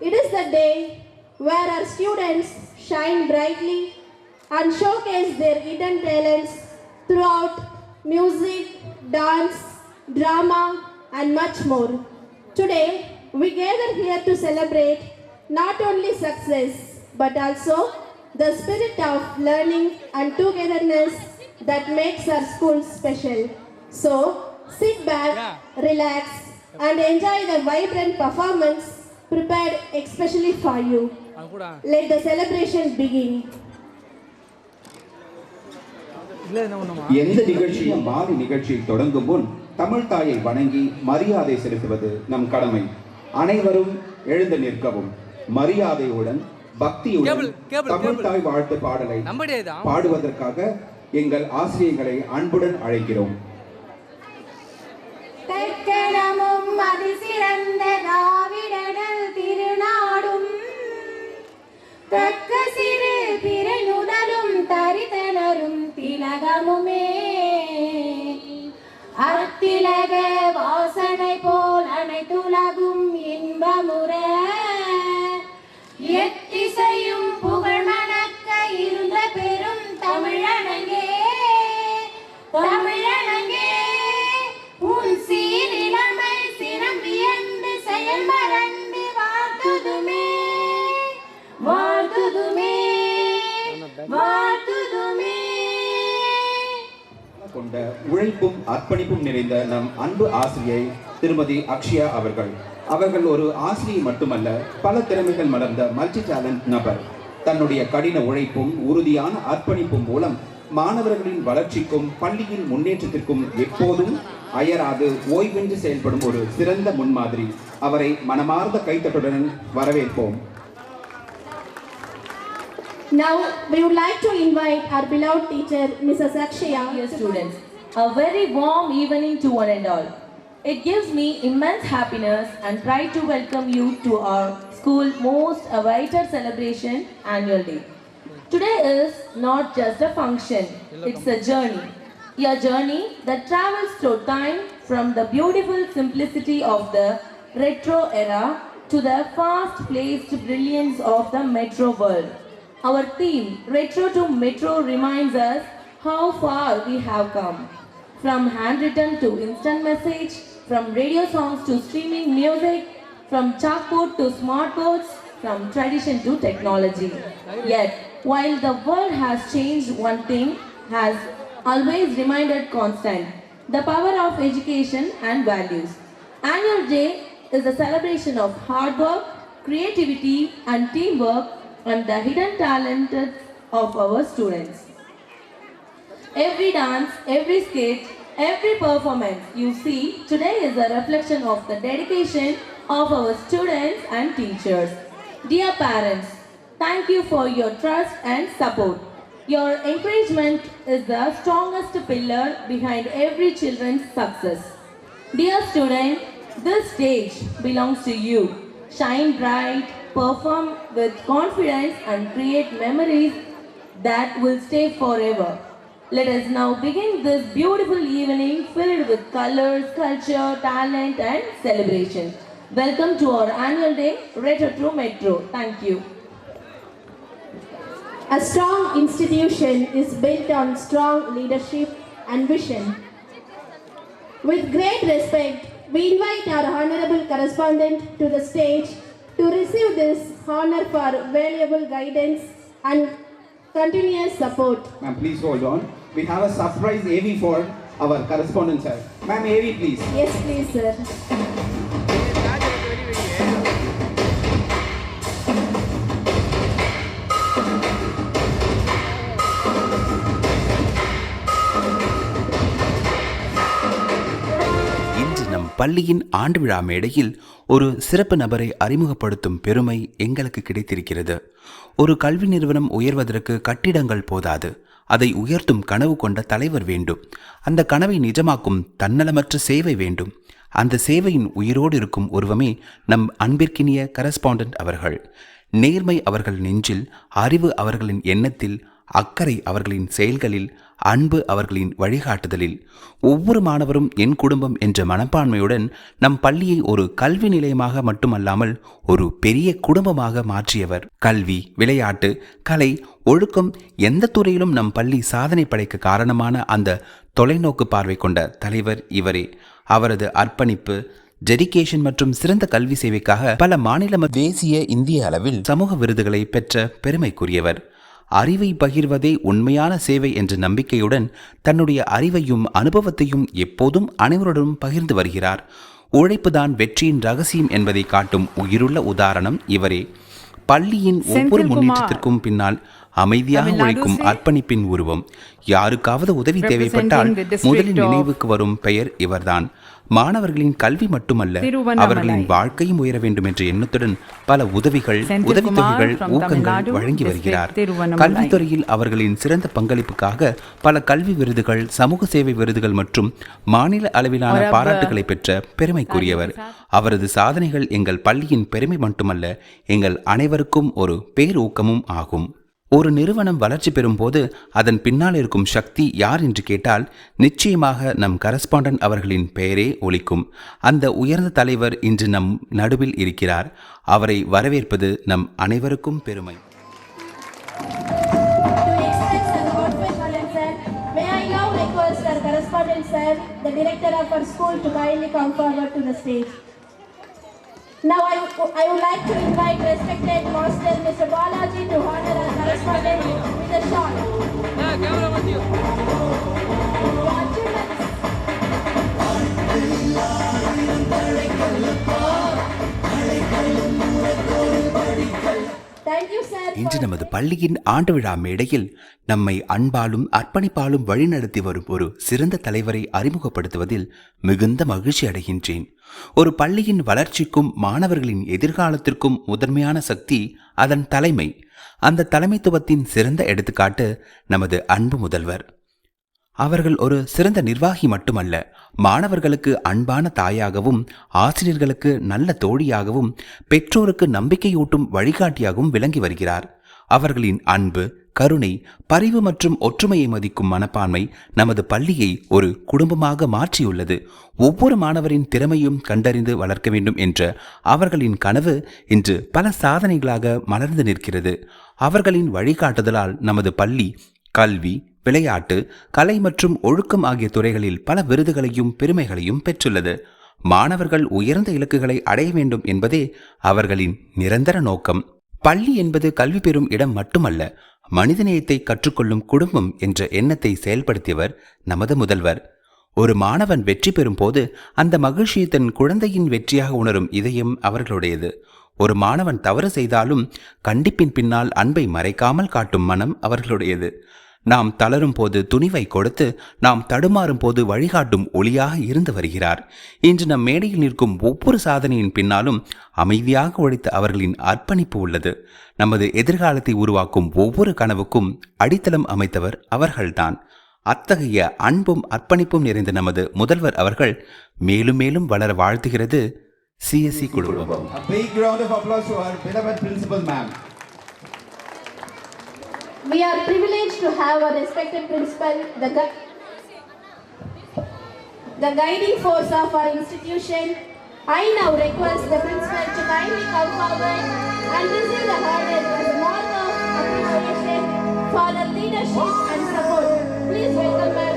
It is the day where our students shine brightly and showcase their hidden talents throughout music, dance, drama, and much more. Today, we gather here to celebrate not only success but also the spirit of learning and togetherness that makes our school special. So, sit back, relax, and enjoy the vibrant performance prepared especially for you. Let the celebration begin. எந்த நிகழ்ச்சியும் மாலை நிகழ்ச்சியில் தொடங்கும் முன் தமிழ் தாயை வணங்கி மரியாதை செலுத்துவது நம் கடமை. அனைவரும் எழுந்து நிற்கவும். மரியாதையுடன் பக்தியுடன் தமிழ் தாய் வாழ்த்து பாடலை பாடுவதற்காக எங்கள் ஆசிரியர்களை அன்புடன் அழைக்கிறோம். தெற்கணமும் அதிசிறந்த திராவிடர்கள் திருநாடும் தக்க சிறு பிறையுடலும் தரித்தனரும் திலகமுமே அத்திலக வாசனை போல் அனைத்துலகும் இன்பமுற எத்திசையும் புகழ் மணக்க இருந்த பெரும் தமிழனங்கே தமிழனங்கே உன் சீரிழமை சினம் வியந்து செயல் மறந்து வாழ்த்துதுமே வாழ்த்துதுமே வாழ்த்துதுமே. கொண்ட உழைப்பும் அர்ப்பணிப்பும் நிறைந்த நம் அன்பு ஆசிரியை திருமதி அக்ஷயா அவர்கள் ஒரு ஆசிரியை மட்டுமல்ல, பல திறமைகள் மலர்ந்த மல்டி டேலண்ட் நபர். தன்னுடைய கடின உழைப்பும் உறுதியான அர்ப்பணிப்பும் மூலம் மாணவர்களின் வளர்ச்சிக்கும் பள்ளியின் முன்னேற்றத்திற்கும் எப்போதும் அயராது ஓய்வின்றி செயல்படும் ஒரு சிறந்த முன்மாதிரி. அவரை மனமார்ந்த கைத்தட்டுடன் வரவேற்போம். Now we would like to invite our beloved teacher Mrs. Akshaya. Dear students, a very warm evening to one and all. It gives me immense happiness and pride to welcome you to our school most awaited celebration, Annual Day. Today is not just a function, it's a journey that travels through time from the beautiful simplicity of the retro era to the fast-paced brilliance of the metro world. Our theme, Retro to Metro, reminds us how far we have come. From handwritten to instant message, from radio songs to streaming music, from chalkboard to smartboards, from tradition to technology. Yet, while the world has changed, one thing has always remained constant: the power of education and values. Annual Day is a celebration of hard work, creativity, and teamwork, and the hidden talent of our students. Every dance, every skit, every performance you see today is a reflection of the dedication of our students and teachers. Dear parents, thank you for your trust and support. Your encouragement is the strongest pillar behind every children's success. Dear student, this stage belongs to you. Shine bright, perform with confidence, and create memories that will stay forever. Let us now begin this beautiful evening filled with colors, culture, talent, and celebration. Welcome to our annual day, Retro to Metro. Thank you. A strong institution is built on strong leadership and vision. With great respect, we invite our honorable correspondent to the stage to receive this honor for valuable guidance and continuous support. Ma'am, please hold on. We have a surprise AV for our correspondent, sir. Ma'am, AV, please. Yes, please, sir. பள்ளியின் ஆண்டு விழா மேடையில் ஒரு சிறப்பு நபரை அறிமுகப்படுத்தும் பெருமை எங்களுக்கு கிடைத்திருக்கிறது. ஒரு கல்வி நிறுவனம் உயர்வதற்கு கட்டிடங்கள் போதாது, அதை உயர்த்தும் கனவு கொண்ட தலைவர் வேண்டும். அந்த கனவை நிஜமாக்கும் தன்னலமற்ற சேவை வேண்டும். அந்த சேவையின் உயிரோடு இருக்கும் உருவமே நம் அன்பிற்கினிய கரஸ்பாண்டன்ட் அவர்கள். நேர்மை அவர்கள் நெஞ்சில், அறிவு அவர்களின் எண்ணத்தில், அக்கறை அவர்களின் செயல்களில், அன்பு அவர்களின் வழிகாட்டுதலில். ஒவ்வொரு மாணவரும் என் குடும்பம் என்ற மனப்பான்மையுடன் நம் பள்ளியை ஒரு கல்வி நிலையமாக மட்டுமல்லாமல் ஒரு பெரிய குடும்பமாக மாற்றியவர். கல்வி, விளையாட்டு, கலை, ஒழுக்கம் எந்த துறையிலும் நம் பள்ளி சாதனை படைக்க காரணமான அந்த தொலைநோக்கு பார்வை கொண்ட தலைவர் இவரே. அவரது அர்ப்பணிப்பு, டெடிகேஷன் மற்றும் சிறந்த கல்வி சேவைக்காக பல மாநில தேசிய, இந்திய அளவில் சமூக விருதுகளை பெற்ற பெருமைக்குரியவர். அறிவை பகிர்வதே உண்மையான சேவை என்ற நம்பிக்கையுடன் தன்னுடைய அறிவையும் அனுபவத்தையும் எப்போதும் அனைவருடனும் பகிர்ந்து வருகிறார். உழைப்புதான் வெற்றியின் ரகசியம் என்பதை காட்டும் உயிருள்ள உதாரணம் இவரே. பள்ளியின் ஒவ்வொரு முன்னேற்றத்திற்கும் பின்னால் அமைதியாக உழைக்கும் அர்ப்பணிப்பின் உருவம். யாருக்காவது உதவி தேவைப்பட்டால் முதலில் நினைவுக்கு வரும் பெயர் இவர்தான். மாணவர்களின் கல்வி மட்டுமல்ல, அவர்களின் வாழ்க்கையும் உயர வேண்டும் என்ற எண்ணத்துடன் பல உதவிகள், உதவித்தொகைகள், ஊக்கங்கள் வழங்கி வருகிறார். கல்வித்துறையில் அவர்களின் சிறந்த பங்களிப்புக்காக பல கல்வி விருதுகள், சமூக சேவை விருதுகள் மற்றும் மாநில அளவிலான பாராட்டுகளை பெற்ற பெருமைக்குரியவர். அவரது சாதனைகள் எங்கள் பள்ளியின் பெருமை மட்டுமல்ல, எங்கள் அனைவருக்கும் ஒரு பேரூக்கமும் ஆகும். ஒரு நிறுவனம் வளர்ச்சி பெறும் போது அதன் பின்னால் இருக்கும் சக்தி யார் என்று கேட்டால் நிச்சயமாக நம் கரஸ்பாண்டன்ட் அவர்களின் பெயரே ஒலிக்கும். அந்த உயர்ந்த தலைவர் இன்று நம் நடுவில் இருக்கிறார். அவரை வரவேற்பது நம் அனைவருக்கும் பெருமை. Now I would like to invite respected Master Mr. Balaji to honor our correspondent with a shot. Camera with you. Thank you, sir. இன்று நமது பள்ளியின் ஆண்டு விழா மேடையில் நம்மை அன்பாலும் அர்ப்பணிப்பாலும் வழிநடத்தி வரும் ஒரு சிறந்த தலைவரை அறிமுகப்படுத்துவதில் மிகுந்த மகிழ்ச்சி அடைகின்றேன். ஒரு பள்ளியின் வளர்ச்சிக்கும் மாணவர்களின் எதிர்காலத்திற்கும் முதன்மையான சக்தி அதன் தலைமை. அந்த தலைமைத்துவத்தின் சிறந்த எடுத்துக்காட்டு நமது அன்பு முதல்வர். அவர்கள் ஒரு சிறந்த நிர்வாகி மட்டுமல்ல, மாணவர்களுக்கு அன்பான தாயாகவும், ஆசிரியர்களுக்கு நல்ல தோழியாகவும், பெற்றோருக்கு நம்பிக்கையூட்டும் வழிகாட்டியாகவும் விளங்கி வருகிறார். அவர்களின் அன்பு, கருணை, பரிவு மற்றும் ஒற்றுமையை மதிக்கும் மனப்பான்மை நமது பள்ளியை ஒரு குடும்பமாக மாற்றியுள்ளது. ஒவ்வொரு மாணவரின் திறமையும் கண்டறிந்து வளர்க்க வேண்டும் என்ற அவர்களின் கனவு இன்று பல சாதனைகளாக மலர்ந்து நிற்கிறது. அவர்களின் வழிகாட்டுதலால் நமது பள்ளி கல்வி, விளையாட்டு, கலை மற்றும் ஒழுக்கம் ஆகிய துறைகளில் பல விருதுகளையும் பெருமைகளையும் பெற்றுள்ளது. மாணவர்கள் உயர்ந்த இலக்குகளை அடைய வேண்டும் என்பதே அவர்களின் நிரந்தர நோக்கம். பள்ளி என்பது கல்வி பெறும் இடம் மட்டுமல்ல, மனிதநேயத்தை கற்றுக்கொள்ளும் குடும்பம் என்ற எண்ணத்தை செயல்படுத்தியவர் நமது முதல்வர். ஒரு மாணவன் வெற்றி பெறும் போது அந்த மகிழ்ச்சியை தன் குழந்தையின் வெற்றியாக உணரும் இதயம் அவர்களுடையது. ஒரு மாணவன் தவறு செய்தாலும் கண்டிப்பின் பின்னால் அன்பை மறைக்காமல் காட்டும் மனம் அவர்களுடையது. நாம் தளரும் போது துணிவை கொடுத்து, நாம் தடுமாறும் போது வழிகாட்டும் ஒளியாக இருந்து வருகிறார். இன்று நம் மேடையில் நிற்கும் ஒவ்வொரு சாதனையின் பின்னாலும் அமைதியாக உழைத்த அவர்களின் அர்ப்பணிப்பு உள்ளது. நமது எதிர்காலத்தை உருவாக்கும் ஒவ்வொரு கனவுக்கும் அடித்தளம் அமைத்தவர் அவர்கள்தான். அத்தகைய அன்பும் அர்ப்பணிப்பும் நிறைந்த நமது முதல்வர் அவர்கள் மேலும் மேலும் வளர வாழ்த்துகிறது CSE குடும்பம். A big round of applause to our beloved principal ma'am. We are privileged to have a respected principal, the guiding force of our institution. I now request the principal to kindly come forward and receive the award as a mark of appreciation for her leadership and support. Please welcome her.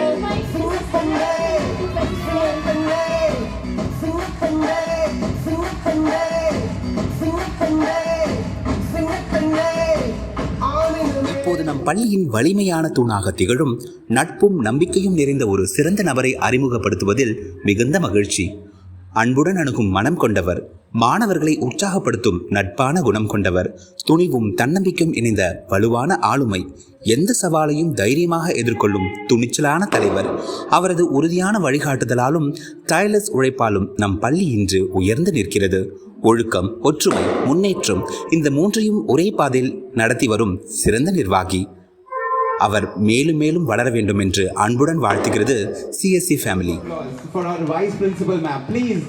I invite Mrs. Pandey to இப்போது நம் பள்ளியின் வலிமையான தூணாக திகழும் நட்பும் நம்பிக்கையும் நிறைந்த ஒரு சிறந்த நபரை அறிமுகப்படுத்துவதில் மிகுந்த மகிழ்ச்சி. அன்புடன் அணுகும் மனம் கொண்டவர், மாணவர்களை உற்சாகப்படுத்தும் நட்பான குணம் கொண்டவர், துணிவும் தன்னம்பிக்கையும் இணைந்த வலுவான ஆளுமை, எந்த சவாலையும் தைரியமாக எதிர்கொள்ளும் துணிச்சலான தலைவர். அவரது உறுதியான வழிகாட்டுதலாலும் டயர்லெஸ் உழைப்பாலும் நம் பள்ளி இன்று உயர்ந்து நிற்கிறது. ஒழுக்கம், ஒற்றுமை, முன்னேற்றம், இந்த மூன்றையும் ஒரே பாதையில் நடத்தி வரும் சிறந்த நிர்வாகி. அவர் மேலும் மேலும் வளர வேண்டும் என்று அன்புடன் வாழ்த்துகிறது CSE family. For our vice principal ma'am, please.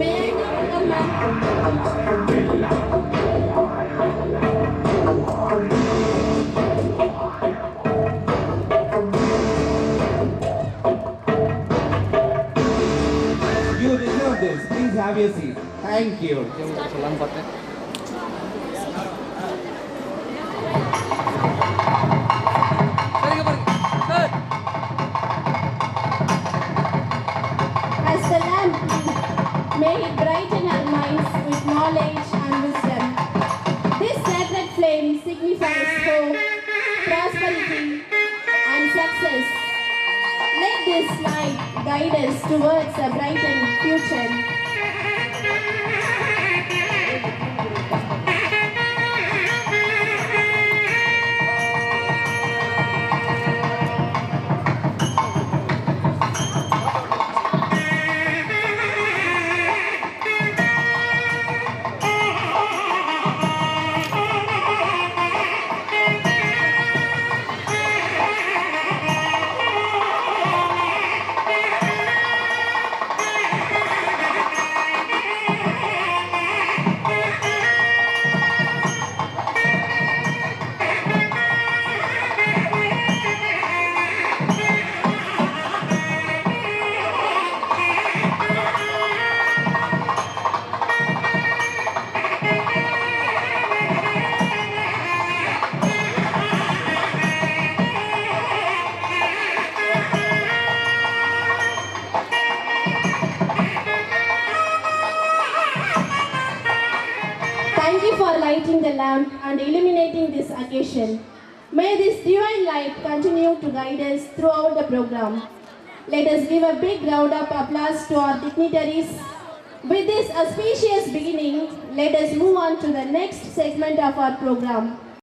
May I welcome ma'am? Thank you சொல்லலாம்னு பார்த்தேன். As the lamp lit, may it brighten our minds with knowledge and wisdom. This sacred flame signifies hope, prosperity, and success. Let this light guide us towards a brightened future. Thank you for lighting the lamp and illuminating this occasion. May this divine light continue to guide us throughout the program. Let us give a big round of applause to our dignitaries. With this auspicious beginning, let us move on to the next segment of our program.